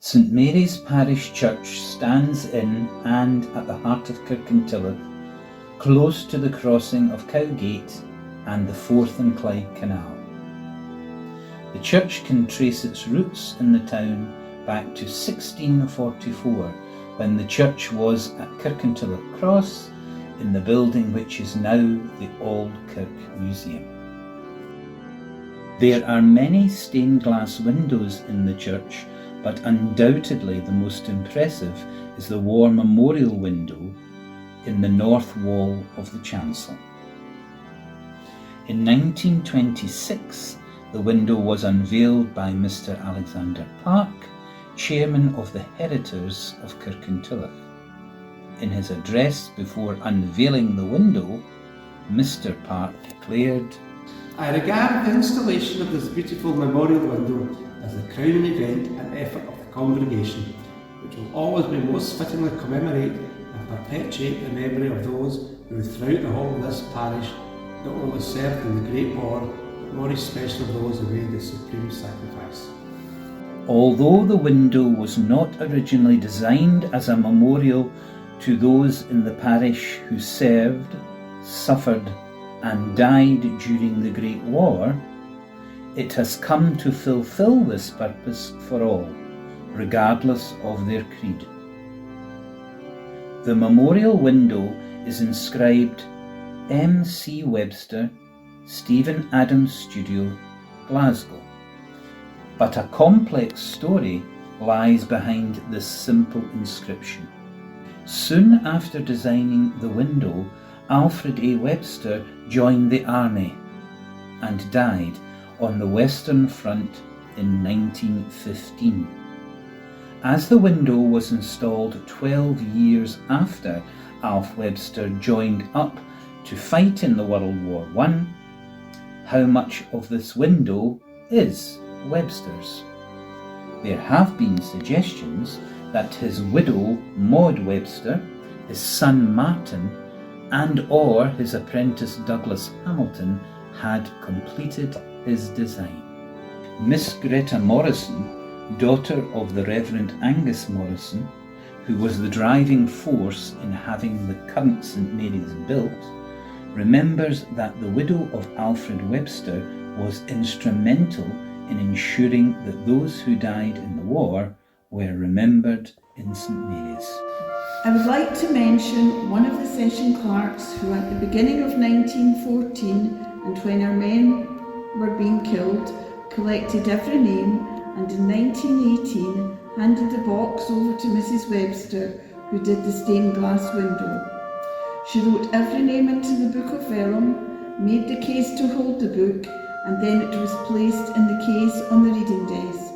St Mary's Parish Church stands in and at the heart of Kirkintilloch, close to the crossing of Cowgate and the Forth and Clyde Canal. The church can trace its roots in the town back to 1644, when the church was at Kirkintilloch Cross, in the building which is now the Old Kirk Museum. There are many stained glass windows in the church, but undoubtedly the most impressive is the war memorial window in the north wall of the chancel. In 1926, the window was unveiled by Mr. Alexander Park, chairman of the Heritors of Kirkintilloch. In his address before unveiling the window, Mr. Park declared, "I regard the installation of this beautiful memorial window as the crowning event and effort of the congregation, which will always be most fittingly commemorate and perpetuate the memory of those who throughout the whole of this parish not only served in the Great War, but more especially those who made the supreme sacrifice." Although the window was not originally designed as a memorial to those in the parish who served, suffered and died during the Great War, it has come to fulfill this purpose for all, regardless of their creed. The memorial window is inscribed M.C. Webster, Stephen Adams Studio, Glasgow. But a complex story lies behind this simple inscription. Soon after designing the window, Alfred A. Webster joined the army and died on the Western Front in 1915. As the window was installed 12 years after Alf Webster joined up to fight in the World War I, how much of this window is Webster's? There have been suggestions that his widow Maud Webster, his son Martin, and or his apprentice Douglas Hamilton had completed his design. Miss Greta Morrison, daughter of the Reverend Angus Morrison, who was the driving force in having the current St Mary's built, remembers that the widow of Alfred Webster was instrumental in ensuring that those who died in the war were remembered in St Mary's. I would like to mention one of the session clerks who at the beginning of 1914, and when our men were being killed, collected every name, and in 1918 handed the box over to Mrs. Webster, who did the stained glass window. She wrote every name into the book of vellum, made the case to hold the book, and then it was placed in the case on the reading desk.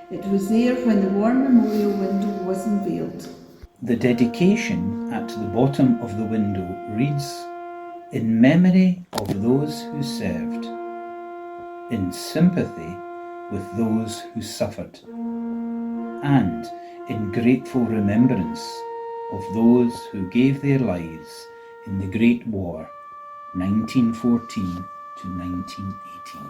It was there when the war memorial window was unveiled. The dedication at the bottom of the window reads, "In memory of those who served, in sympathy with those who suffered, and in grateful remembrance of those who gave their lives in the Great War, 1914 to 1918.